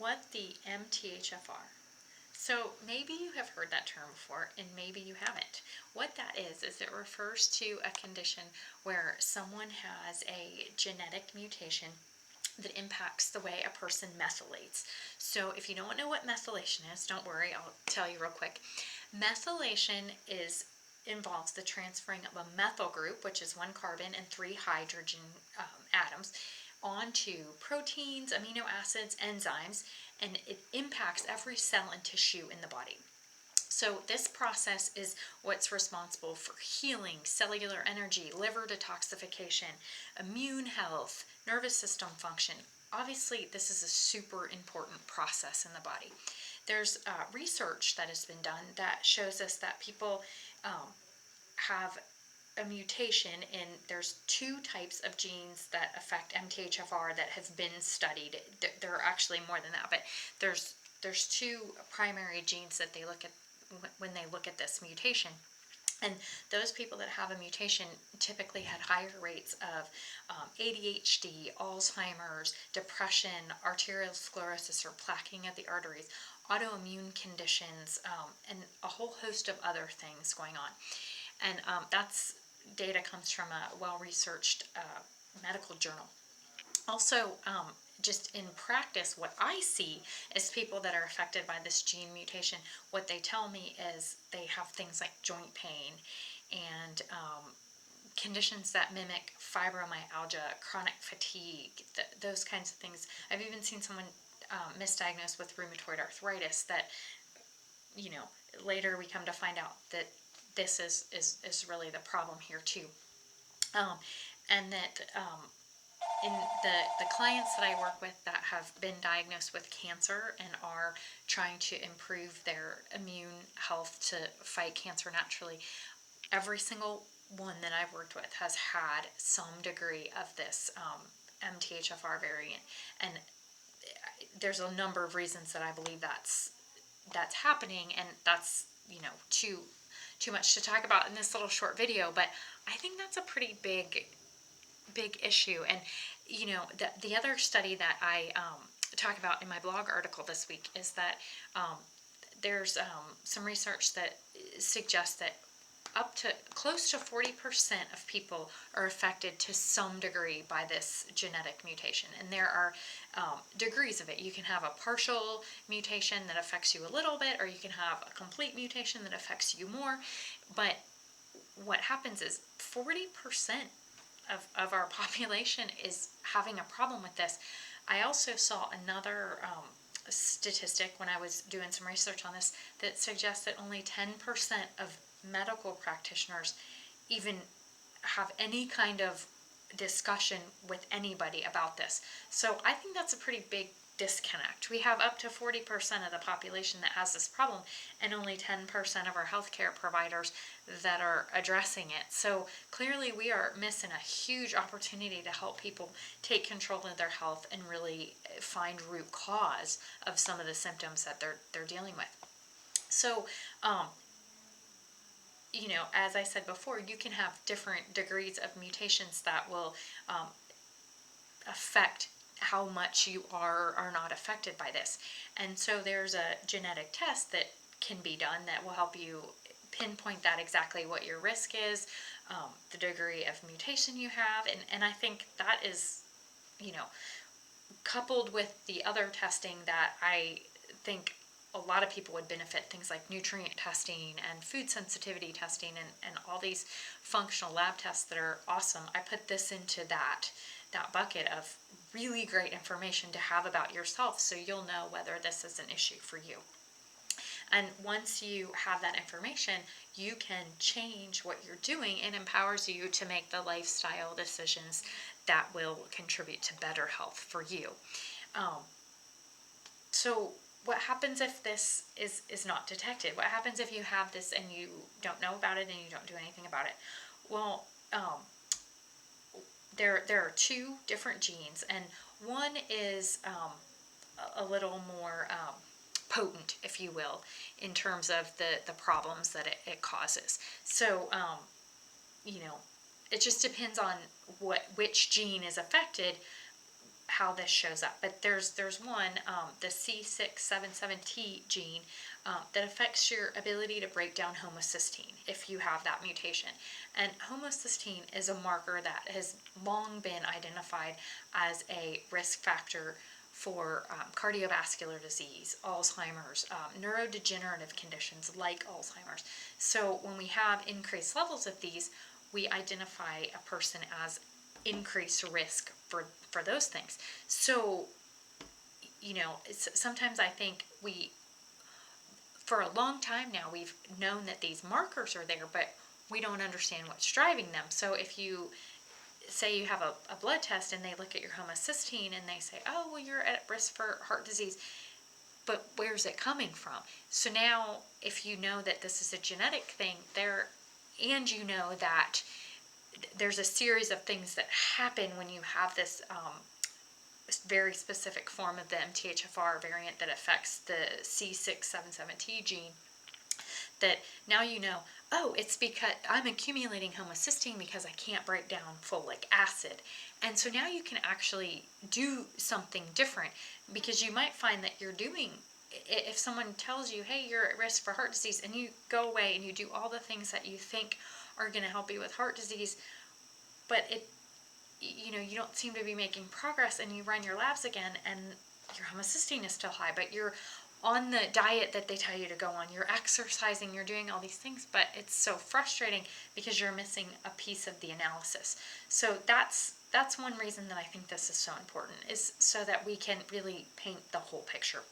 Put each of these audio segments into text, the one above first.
what the MTHFR. So maybe you have heard that term before and maybe you haven't. What that is it refers to a condition where someone has a genetic mutation that impacts the way a person methylates. So if you don't know what methylation is, don't worry, I'll tell you real quick. Methylation involves the transferring of a methyl group, which is one carbon and three hydrogen atoms, onto proteins, amino acids, enzymes, and it impacts every cell and tissue in the body. So this process is what's responsible for healing, cellular energy, liver detoxification, immune health, nervous system function. Obviously, this is a super important process in the body. There's research that has been done that shows us that people have a mutation in, there's two types of genes that affect MTHFR that have been studied. There are actually more than that, but there's two primary genes that they look at when they look at this mutation. And those people that have a mutation typically had higher rates of ADHD, Alzheimer's, depression, arterial sclerosis or plaquing of the arteries, autoimmune conditions, and a whole host of other things going on. And that's data comes from a well-researched medical journal. Also, just in practice, what I see is people that are affected by this gene mutation, what they tell me is they have things like joint pain and conditions that mimic fibromyalgia, chronic fatigue, those kinds of things. I've even seen someone misdiagnosed with rheumatoid arthritis that, later we come to find out that this is really the problem here too. And that in the clients that I work with that have been diagnosed with cancer and are trying to improve their immune health to fight cancer naturally, every single one that I've worked with has had some degree of this MTHFR variant. And there's a number of reasons that I believe that's happening, and that's too much to talk about in this little short video, but I think that's a pretty big issue. And the other study that I talk about in my blog article this week is that there's some research that suggests that up to close to 40% of people are affected to some degree by this genetic mutation. And there are degrees of it. You can have a partial mutation that affects you a little bit, or you can have a complete mutation that affects you more. But what happens is 40% of our population is having a problem with this. I also saw another statistic when I was doing some research on this that suggests that only 10% of medical practitioners even have any kind of discussion with anybody about this. So I think that's a pretty big disconnect. We have up to 40% of the population that has this problem and only 10% of our healthcare providers that are addressing it. So clearly we are missing a huge opportunity to help people take control of their health and really find root cause of some of the symptoms that they're dealing with. So as I said before, you can have different degrees of mutations that will affect how much you are or not affected by this. And so there's a genetic test that can be done that will help you pinpoint that exactly what your risk is, the degree of mutation you have, and I think that is, coupled with the other testing that I think a lot of people would benefit, things like nutrient testing and food sensitivity testing and all these functional lab tests that are awesome. I put this into that bucket of really great information to have about yourself so you'll know whether this is an issue for you. And once you have that information, you can change what you're doing. It empowers you to make the lifestyle decisions that will contribute to better health for you. So what happens if this is not detected? What happens if you have this and you don't know about it and you don't do anything about it? Well, there are two different genes, and one is a little more potent, if you will, in terms of the problems that it causes. So, it just depends on which gene is affected, how this shows up, but there's one, the C677T gene, that affects your ability to break down homocysteine if you have that mutation. And homocysteine is a marker that has long been identified as a risk factor for cardiovascular disease, Alzheimer's, neurodegenerative conditions like Alzheimer's. So when we have increased levels of these, we identify a person as increased risk for those things. So, sometimes I think for a long time now, we've known that these markers are there, but we don't understand what's driving them. So if you say you have a blood test and they look at your homocysteine and they say, oh, well, you're at risk for heart disease, but where's it coming from? So now, if you know that this is a genetic thing and you know that there's a series of things that happen when you have this very specific form of the MTHFR variant that affects the C677T gene, that now you know, oh, it's because I'm accumulating homocysteine because I can't break down folic acid. And so now you can actually do something different, because you might find that if someone tells you, hey, you're at risk for heart disease, and you go away and you do all the things that you think are going to help you with heart disease, but you don't seem to be making progress, and you run your labs again and your homocysteine is still high, but you're on the diet that they tell you to go on, you're exercising, you're doing all these things, but it's so frustrating because you're missing a piece of the analysis. So that's one reason that I think this is so important, is so that we can really paint the whole picture.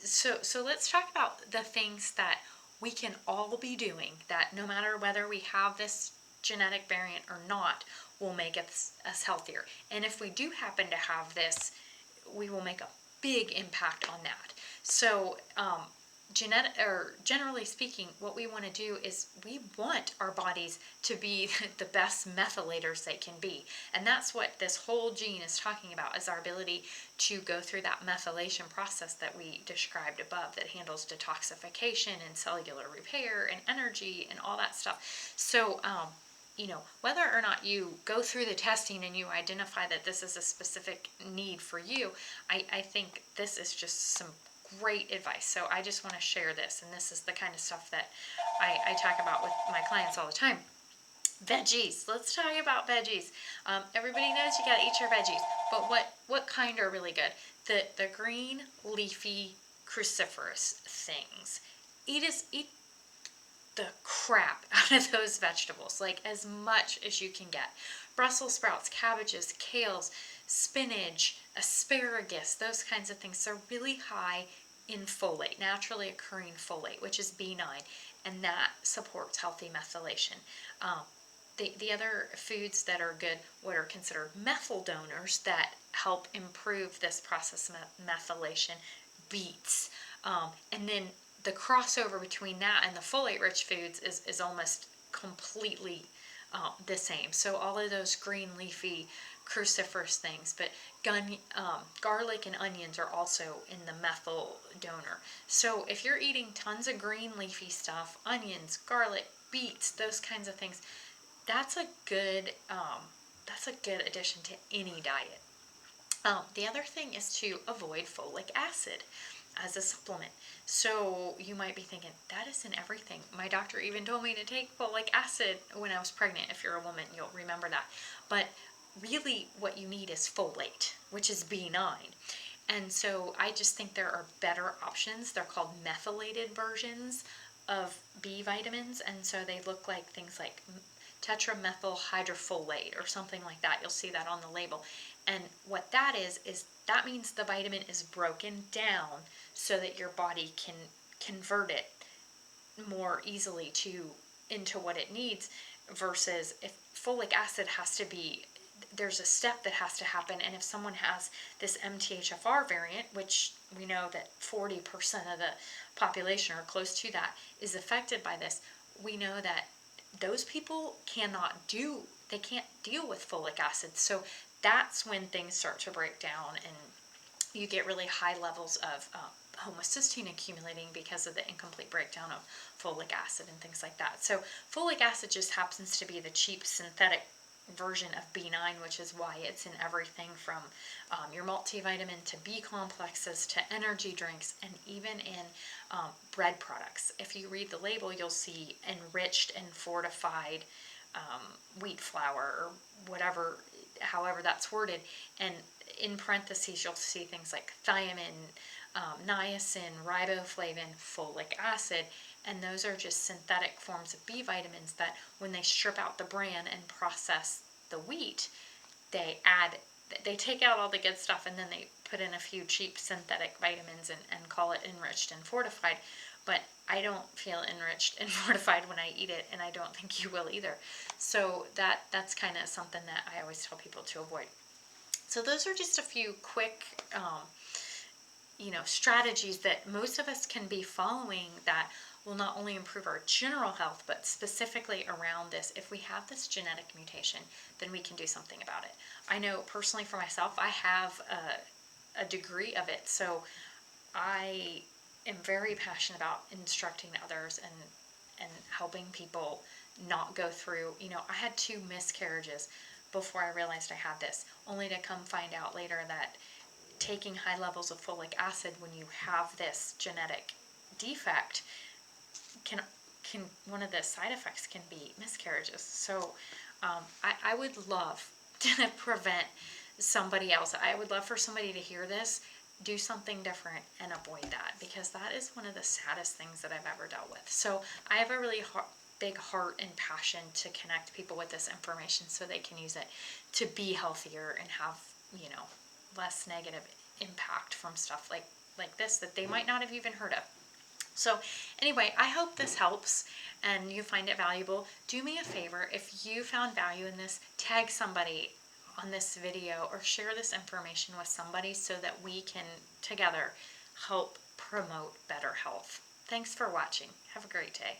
So let's talk about the things that we can all be doing that, no matter whether we have this genetic variant or not, will make us healthier. And if we do happen to have this, we will make a big impact on that. So generally speaking, what we want to do is we want our bodies to be the best methylators they can be. And that's what this whole gene is talking about, is our ability to go through that methylation process that we described above, that handles detoxification and cellular repair and energy and all that stuff. So, whether or not you go through the testing and you identify that this is a specific need for you, I think this is just some great advice. So I just want to share this, and this is the kind of stuff that I talk about with my clients all the time. Veggies. Let's talk about veggies. Everybody knows you gotta eat your veggies, but what kind are really good? The green leafy cruciferous things. Eat the crap out of those vegetables, like as much as you can get. Brussels sprouts, cabbages, kales, spinach, asparagus, those kinds of things. They're really high in folate, naturally occurring folate, which is B9, and that supports healthy methylation. The other foods that are good, what are considered methyl donors that help improve this process of methylation, beets, and then the crossover between that and the folate-rich foods is almost completely the same. So all of those green leafy cruciferous things, but garlic and onions are also in the methyl donor. So if you're eating tons of green leafy stuff, onions, garlic, beets, those kinds of things, that's a good addition to any diet. The other thing is to avoid folic acid as a supplement. So you might be thinking, that isn't everything. My doctor even told me to take folic acid when I was pregnant. If you're a woman, you'll remember that. But really what you need is folate, which is B9. And so I just think there are better options. They're called methylated versions of B vitamins, and so they look like things like tetramethyl hydrofolate or something like that. You'll see that on the label. And what that is that means the vitamin is broken down so that your body can convert it more easily into what it needs, versus if folic acid there's a step that has to happen. And if someone has this MTHFR variant, which we know that 40% of the population or close to that is affected by this, we know that those people can't deal with folic acid. So that's when things start to break down and you get really high levels of homocysteine accumulating because of the incomplete breakdown of folic acid and things like that. So folic acid just happens to be the cheap synthetic version of B9, which is why it's in everything from your multivitamin to B complexes to energy drinks, and even in bread products. If you read the label, you'll see enriched and fortified wheat flour or whatever, however that's worded, and in parentheses you'll see things like thiamine, niacin, riboflavin, folic acid, and those are just synthetic forms of B vitamins that when they strip out the bran and process the wheat, they take out all the good stuff and then they put in a few cheap synthetic vitamins and call it enriched and fortified. But I don't feel enriched and fortified when I eat it, and I don't think you will either. So that's kind of something that I always tell people to avoid. So those are just a few quick strategies that most of us can be following that will not only improve our general health, but specifically around this. If we have this genetic mutation, then we can do something about it. I know personally for myself, I have a degree of it, so I am very passionate about instructing others and helping people not go through. I had 2 miscarriages before I realized I had this, only to come find out later that taking high levels of folic acid when you have this genetic defect can one of the side effects can be miscarriages. So I would love to prevent somebody else. I would love for somebody to hear this, do something different, and avoid that, because that is one of the saddest things that I've ever dealt with. So I have a really big heart and passion to connect people with this information so they can use it to be healthier and have less negative impact from stuff like this that they might not have even heard of. So anyway, I hope this helps and you find it valuable. Do me a favor, if you found value in this, tag somebody on this video or share this information with somebody so that we can together help promote better health. Thanks for watching. Have a great day.